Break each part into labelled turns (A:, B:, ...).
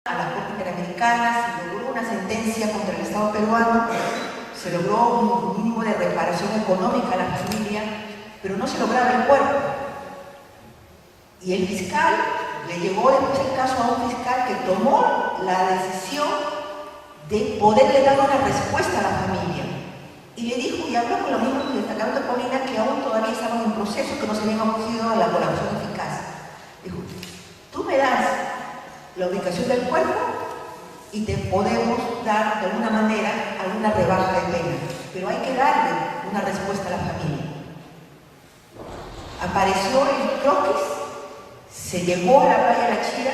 A: a la Corte Interamericana, se logró una sentencia contra el Estado peruano, se logró un mínimo de reparación económica a la familia, pero no se lograba el cuerpo. Y el fiscal, le llegó después el caso a un fiscal que tomó la decisión de poderle dar una respuesta a la familia. Y le dijo, y habló con los mismos del destacamento de Colina, que aún todavía estaban en proceso, que no se habían acogido a la colaboración eficaz. Dijo, tú me das la ubicación del cuerpo y te podemos dar de alguna manera alguna rebaja de pena, pero hay que darle una respuesta a la familia. Apareció el croquis, se llegó a la playa de La Chira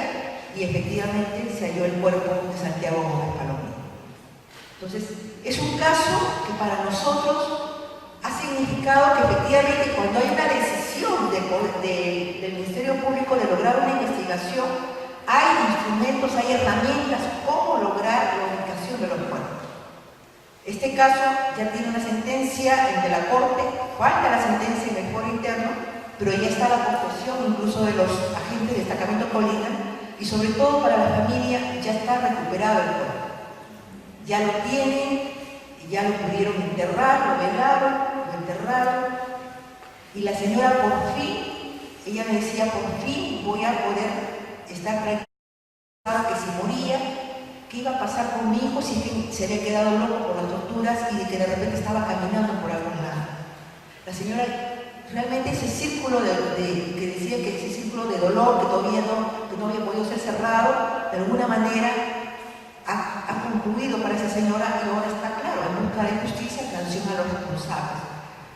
A: y efectivamente se halló el cuerpo de Santiago Gómez Palomino. Entonces, es un caso que para nosotros ha significado que efectivamente cuando hay una decisión del Ministerio Público de lograr una investigación, hay instrumentos, hay herramientas cómo lograr la ubicación de los cuerpos. Este caso ya tiene una sentencia de la Corte, falta la sentencia en el foro interno, pero ya está la confesión incluso de los agentes del destacamento Colina, y sobre todo para la familia ya está recuperado el cuerpo. Ya lo tienen, ya lo pudieron enterrar, lo velaron, lo enterraron, y la señora por fin, ella me decía, por fin voy a poder estar tranquila, que si moría, ¿qué iba a pasar con mi hijo si se había quedado loco por las torturas y de que de repente estaba caminando por algún lado? La señora, realmente ese círculo que decía que ese círculo de dolor que todavía no había podido ser cerrado, de alguna manera ha concluido para esa señora y ahora está claro, en busca de justicia, sanción a los responsables.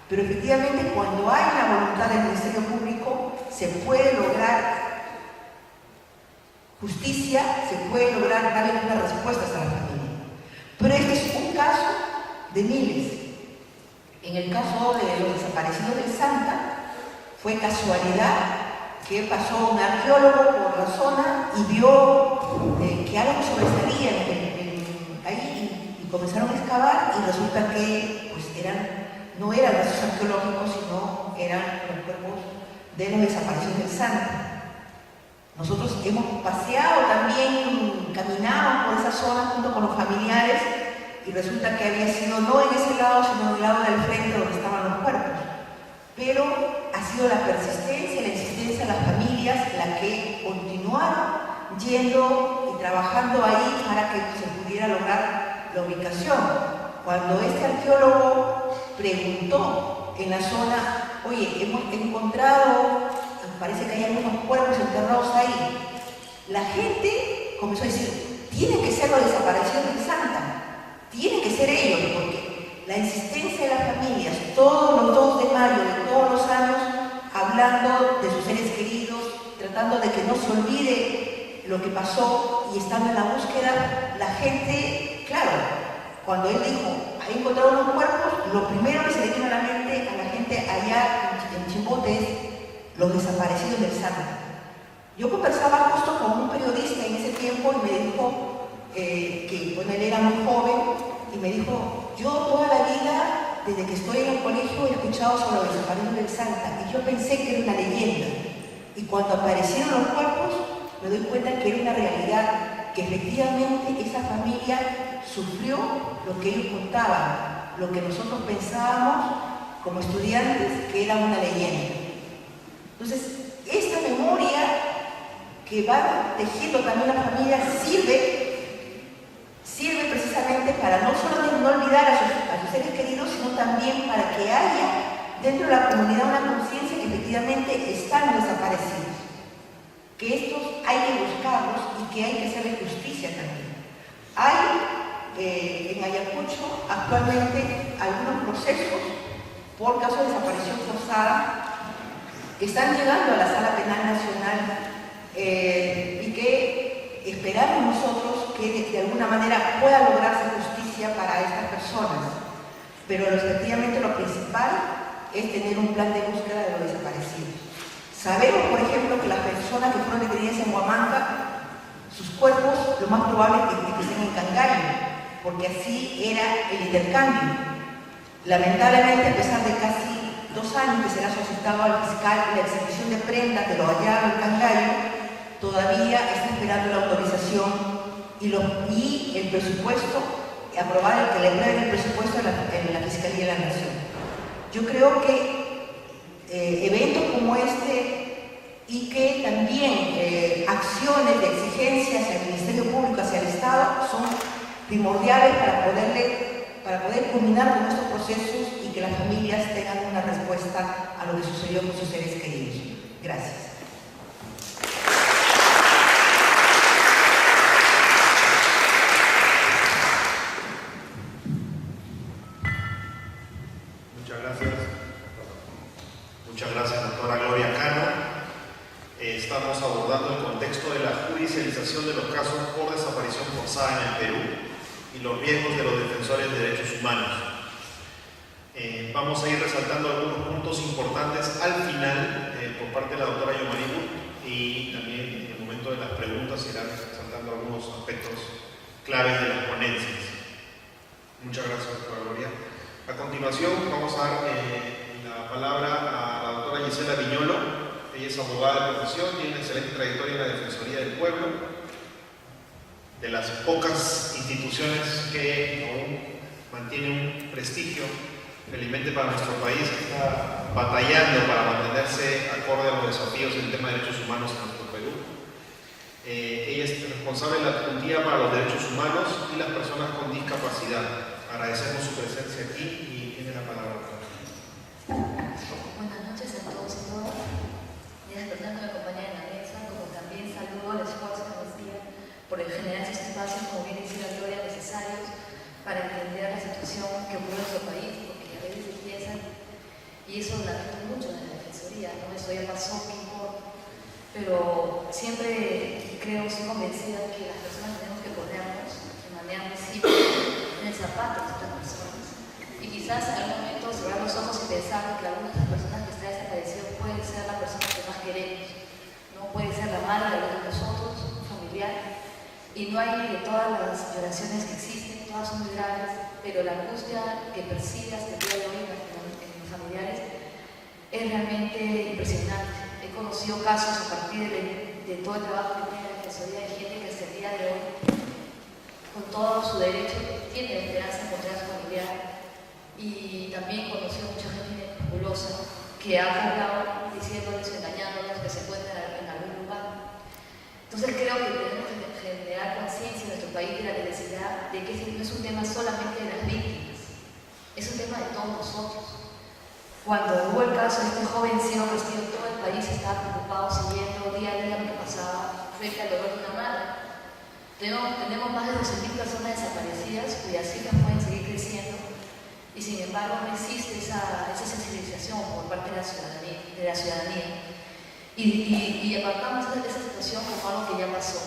A: Pero efectivamente cuando hay la voluntad del Ministerio Público se puede lograr justicia, se puede lograr darle unas respuestas a la familia. Pero este es un caso de miles. En el caso de los desaparecidos del Santa, fue casualidad que pasó un arqueólogo por la zona y vio que algo sobresalía ahí y comenzaron a excavar y resulta que pues, no eran restos arqueológicos, sino eran los cuerpos de los desaparecidos del Santa. Nosotros hemos paseado también, caminado por esa zona junto con los familiares y resulta que había sido no en ese lado, sino en el lado del frente donde estaban los cuerpos. Pero ha sido la persistencia, la insistencia de las familias la que continuaron yendo y trabajando ahí para que se pudiera lograr la ubicación. Cuando este arqueólogo preguntó en la zona, oye, hemos encontrado, parece que hay algunos cuerpos enterrados ahí, la gente comenzó a decir, tiene que ser los desaparecidos del Santa, tiene que ser ellos, porque la insistencia de las familias, todos los 2 de mayo de todos los años, hablando de sus seres queridos, tratando de que no se olvide lo que pasó y estando en la búsqueda, la gente, claro, cuando él dijo, hay encontrado unos cuerpos, lo primero que se le vino a la mente a la gente allá en Chimbote es los desaparecidos del Santa. Yo conversaba justo con un periodista en ese tiempo y me dijo que bueno, él era muy joven y me dijo, yo toda la vida, desde que estoy en el colegio, he escuchado sobre los desaparecidos del Santa y yo pensé que era una leyenda. Y cuando aparecieron los cuerpos, me doy cuenta que era una realidad, que efectivamente esa familia sufrió lo que ellos contaban, lo que nosotros pensábamos como estudiantes que era una leyenda. Entonces, esta memoria que va tejiendo también la familia sirve precisamente para no solo no olvidar a sus seres queridos, sino también para que haya dentro de la comunidad una conciencia que efectivamente están desaparecidos, que estos hay que buscarlos y que hay que hacerle justicia también. Hay en Ayacucho actualmente algunos procesos por casos de desaparición forzada que están llegando a la Sala Penal Nacional y que esperamos nosotros que de alguna manera pueda lograrse justicia para estas personas. Pero efectivamente lo principal es tener un plan de búsqueda de los desaparecidos. Sabemos, por ejemplo, que las personas que fueron detenidas en Huamanca, sus cuerpos lo más probable es que estén en Cangallo, porque así era el intercambio. Lamentablemente, a pesar de casi 2 años que se le ha solicitado al fiscal la exhibición de prendas de lo hallado en Cangallo, todavía está esperando la autorización y el presupuesto, aprobar que le aprueben el presupuesto en la Fiscalía de la Nación. Yo creo que eventos como este y que también acciones de exigencia hacia el Ministerio Público, hacia el Estado, son primordiales para poder culminar con estos procesos y que las familias tengan una respuesta a lo que sucedió con sus seres queridos. Gracias.
B: Muchas gracias, doctora Gloria Cano. Estamos abordando el contexto de la judicialización de los casos por desaparición forzada en el Perú y los riesgos de los defensores de derechos humanos. Vamos a ir resaltando algunos puntos importantes al final por parte de la doctora Yomaribu, y también en el momento de las preguntas irán resaltando algunos aspectos claves de las ponencias. Muchas gracias, doctora Gloria. A continuación vamos a dar la palabra a la doctora Gisela Viñolo. Ella es abogada de profesión, tiene una excelente trayectoria en la Defensoría del Pueblo, de las pocas instituciones que aún mantienen un prestigio felizmente para nuestro país, está batallando para mantenerse acorde a los desafíos en el tema de derechos humanos en nuestro Perú. Ella es responsable de la Adjuntía para los Derechos Humanos y las Personas con Discapacidad. Agradecemos su presencia aquí y tiene la palabra.
C: Buenas noches a todos y todas, y a las personas que me acompañan en la mesa, como también saludo al esfuerzo que nos dieron por generar estos espacios, como bien decía Gloria, necesarios para entender la situación que ocurre en nuestro país, porque a veces empiezan, y eso lamento mucho en la Defensoría, no eso ya pasó, qué importa, pero siempre creo, estoy convencida que las personas tenemos que ponernos de manera muy simple en el zapato de otras personas. Y quizás en algún momento cerrar los ojos y pensar que alguna de las personas que está desaparecido puede ser la persona que más queremos, no puede ser la madre de alguno de nosotros, un familiar. Y no hay de todas las violaciones que existen, todas son muy graves, pero la angustia que percibe hasta el día de hoy en los familiares es realmente impresionante. He conocido casos a partir de todo el trabajo que tiene la Defensoría de gente que hasta el día de hoy, con todo su derecho, tiene la esperanza de encontrar a su familiar. Y también he conocido mucha gente inescrupulosa que ha hablado diciéndoles o engañándoles que se encuentran en algún lugar. Entonces creo que tenemos que generar conciencia en nuestro país de la necesidad de que no es un tema solamente de las víctimas, es un tema de todos nosotros. Cuando hubo el caso de este joven Ciego Castillo, todo el país estaba preocupado siguiendo día a día lo que pasaba frente al dolor de una madre. Tenemos más de 12.000 personas desaparecidas cuyas cifras pueden seguir creciendo, y sin embargo no existe esa sensibilización por parte de la ciudadanía. Y apartamos esa situación como algo que ya pasó.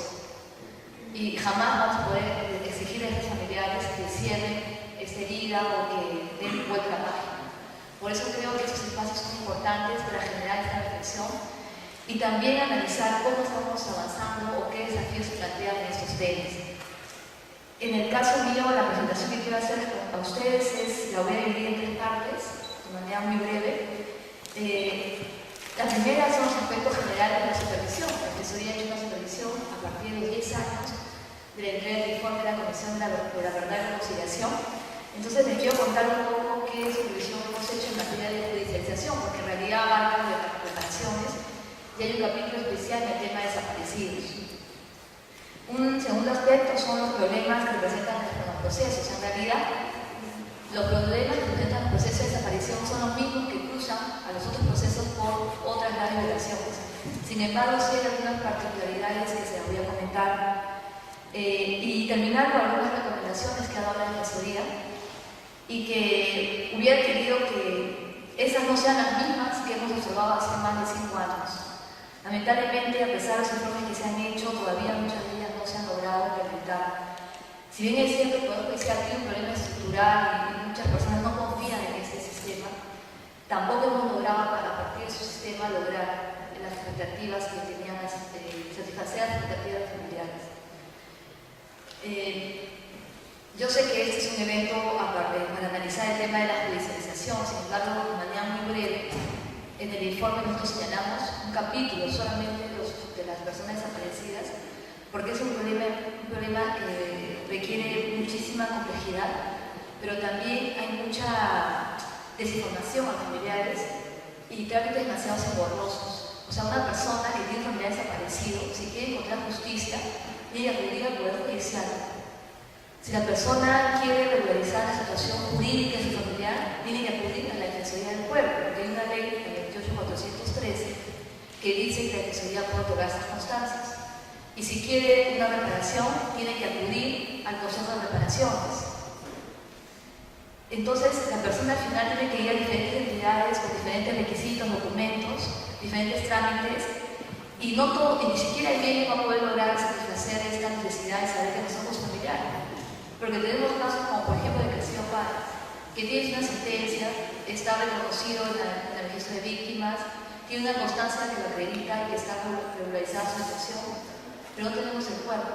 C: Y jamás vamos a poder exigir a estos familiares que cierren esta herida o que den vuelta a la página. Por eso creo que estos espacios son importantes para generar esta reflexión y también analizar cómo estamos avanzando o qué desafíos se plantean en estos temas. En el caso mío, la presentación que quiero hacer a ustedes la voy a dividir en 3 partes, de manera muy breve. La primera son los aspectos generales de la supervisión. La Defensoría ha hecho una supervisión a partir de los 10 años de la entrega del informe de la Comisión de la Verdad y Reconciliación. Entonces les quiero contar un poco qué supervisión hemos hecho en materia de judicialización, porque en realidad abarcan de reparaciones y hay un capítulo especial en el tema de desaparecidos. Un segundo aspecto son los problemas que presentan los procesos. En realidad, los problemas que presentan los procesos de desaparición son los mismos que cruzan a los otros procesos por otras graves violaciones. Sin embargo, sí hay algunas particularidades que se las voy a comentar y terminar con algunas recomendaciones que ha dado la Defensoría y que hubiera querido que esas no sean las mismas que hemos observado hace más de 5 años. Lamentablemente, a pesar de los informes que se han hecho, todavía muchas de ellas no se han logrado implementar. Si bien es cierto que el Poder Judicial tiene un problema estructural y muchas personas no confían en este sistema, tampoco hemos logrado, a partir de su sistema, lograr las expectativas que tenían, satisfacer las expectativas familiares. Yo sé que este es un evento para analizar el tema de la judicialización, sin embargo, de manera muy breve, en el informe nosotros señalamos un capítulo solamente de las personas desaparecidas, porque es un problema problema que requiere muchísima complejidad, pero también hay mucha desinformación a familiares y trámites demasiado engorrosos. O sea, una persona que tiene un familiar desaparecido, si quiere encontrar justicia, tiene que acudir al Poder Judicial. Si la persona quiere regularizar la situación jurídica de su familiar, tiene que acudir a la Defensoría del Pueblo, porque hay una ley, la 28413, que dice que la Defensoría puede otorgar circunstancias. Y si quiere una reparación, tiene que acudir al Consejo de Reparaciones. Entonces, la persona al final tiene que ir a diferentes entidades con diferentes requisitos, documentos, diferentes trámites, y no todo, y ni siquiera el bien va a poder lograr satisfacer esta necesidad de saber que no somos familiares. Porque tenemos casos como, por ejemplo, de Castillo Páez, que tiene una sentencia, está reconocido en el registro de víctimas, tiene una constancia que lo acredita y que está regularizada su situación, pero no tenemos el cuerpo.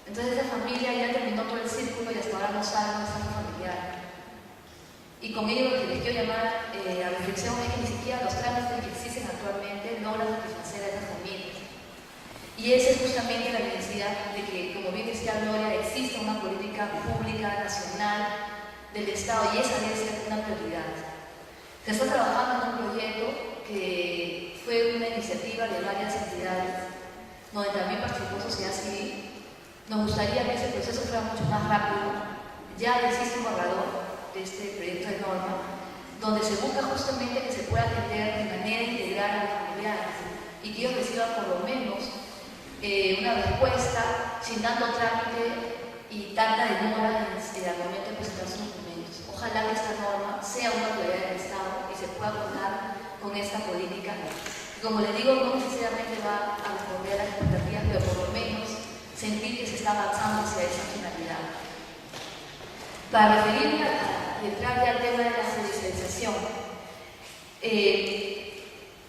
C: Entonces esa familia ya terminó todo el círculo y hasta ahora no sabe dónde está su familiar. Y con ello lo que les quiero llamar a reflexión es que ni siquiera los trámites que existen actualmente logran satisfacer a esas familias. Y esa es justamente la necesidad de que, como bien decía Gloria, exista una política pública, nacional, del Estado, y esa debe ser una prioridad. Se está trabajando en un proyecto que fue una iniciativa de varias entidades, donde también participó sociedad civil. Nos gustaría que ese proceso fuera mucho más rápido. Ya existe un borrador de este proyecto de norma, donde se busca justamente que se pueda atender de manera integral a los familiares y que ellos reciban por lo menos una respuesta sin tanto trámite y tanta demora al momento de presentar sus documentos. Ojalá que esta norma sea una prioridad del Estado y se pueda contar con esta política. Y como les digo, no necesariamente va a responder a las expectativas, pero por lo menos sentir que se está avanzando hacia esa finalidad. Para referirme a entrar ya al tema de la judicialización,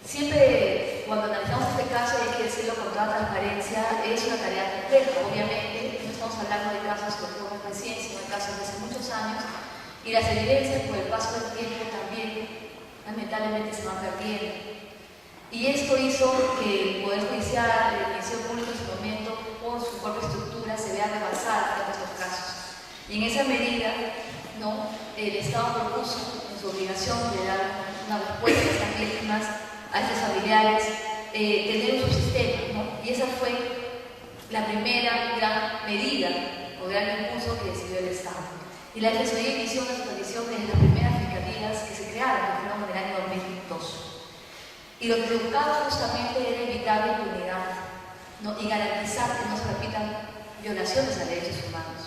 C: siempre cuando analizamos este caso, y hay que decirlo con toda transparencia, es una tarea compleja. Obviamente, no estamos hablando de casos que ocurren recién, sino de casos de hace muchos años, y las evidencias por el paso del tiempo también, lamentablemente, se van perdiendo. Y esto hizo que el Poder Judicial, el Ministerio Público en su momento, por su propia estructura, se vea rebasada en estos casos. Y en esa medida, ¿no?, el Estado propuso en su obligación de dar una respuesta a estas víctimas, a estos familiares, tener un subsistema, ¿no? Y esa fue la primera gran medida o gran impulso que decidió el Estado. Y la Defensoría inició una supervisión desde las primeras fiscalías que se crearon, que fueron en el año 2002. Y lo que se buscaba justamente era evitar la impunidad, ¿no?, y garantizar que no se repitan violaciones a derechos humanos.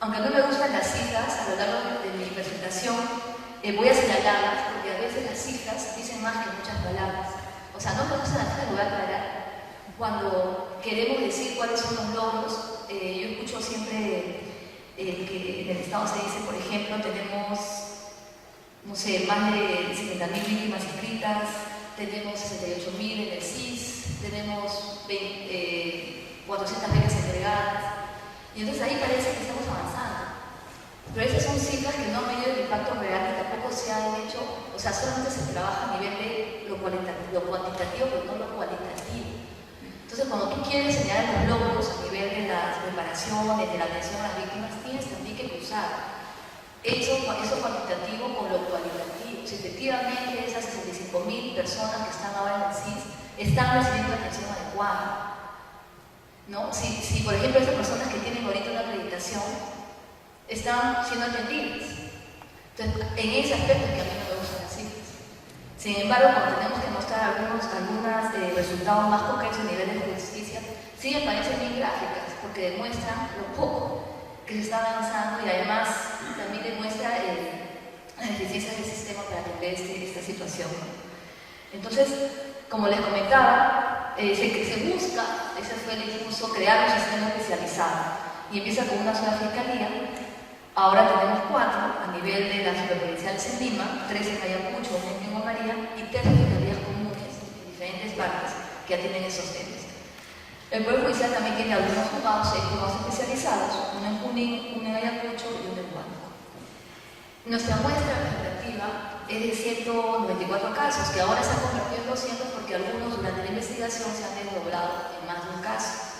C: Aunque no me gustan las cifras, a lo largo de mi presentación voy a señalarlas, porque a veces las cifras dicen más que muchas palabras. O sea, no me gustan las cifras, lo voy a aclarar. Cuando queremos decir cuáles son los logros, yo escucho siempre que en el Estado se dice, por ejemplo, tenemos, no sé, más de 70.000 víctimas inscritas, tenemos 68.000 en el CIS, tenemos 400 becas entregadas, y entonces ahí parece que estamos avanzando. Pero esas son cifras que no han medido el impacto real y tampoco se han hecho, o sea, solamente se trabaja a nivel de lo cuantitativo, pero no lo cualitativo. Entonces, cuando tú quieres señalar los logros a nivel de las reparaciones, de la atención a las víctimas, tienes también que cruzar eso cuantitativo con lo cualitativo. Si efectivamente esas 65.000 personas que están ahora en el CIS están recibiendo atención adecuada, ¿no? Si por ejemplo, esas personas que tienen ahorita una acreditación están siendo atendidas. Entonces, en ese aspecto es que a mí no me gustan las cifras. Sin embargo, cuando tenemos que mostrar algunos resultados más concretos a nivel de justicia, sí me parecen bien gráficas, porque demuestran lo poco que se está avanzando y además también demuestra la eficiencia del sistema para atender esta situación. Entonces, como les comentaba, se busca, ese fue el impulso, crear un sistema especializado y empieza con una sola fiscalía. Ahora tenemos 4 a nivel de las superprovinciales en Lima, 3 en Ayacucho, 1 en María y 3 fiscalías comunes en diferentes partes que atienden esos temas. El Poder Judicial también tiene algunos juzgados especializados, uno en Junín, uno en Ayacucho y uno en Huánuco. Nuestra muestra representativa es de 194 casos, que ahora se han convertido en 200 porque algunos durante la investigación se han desdoblado en más de un caso.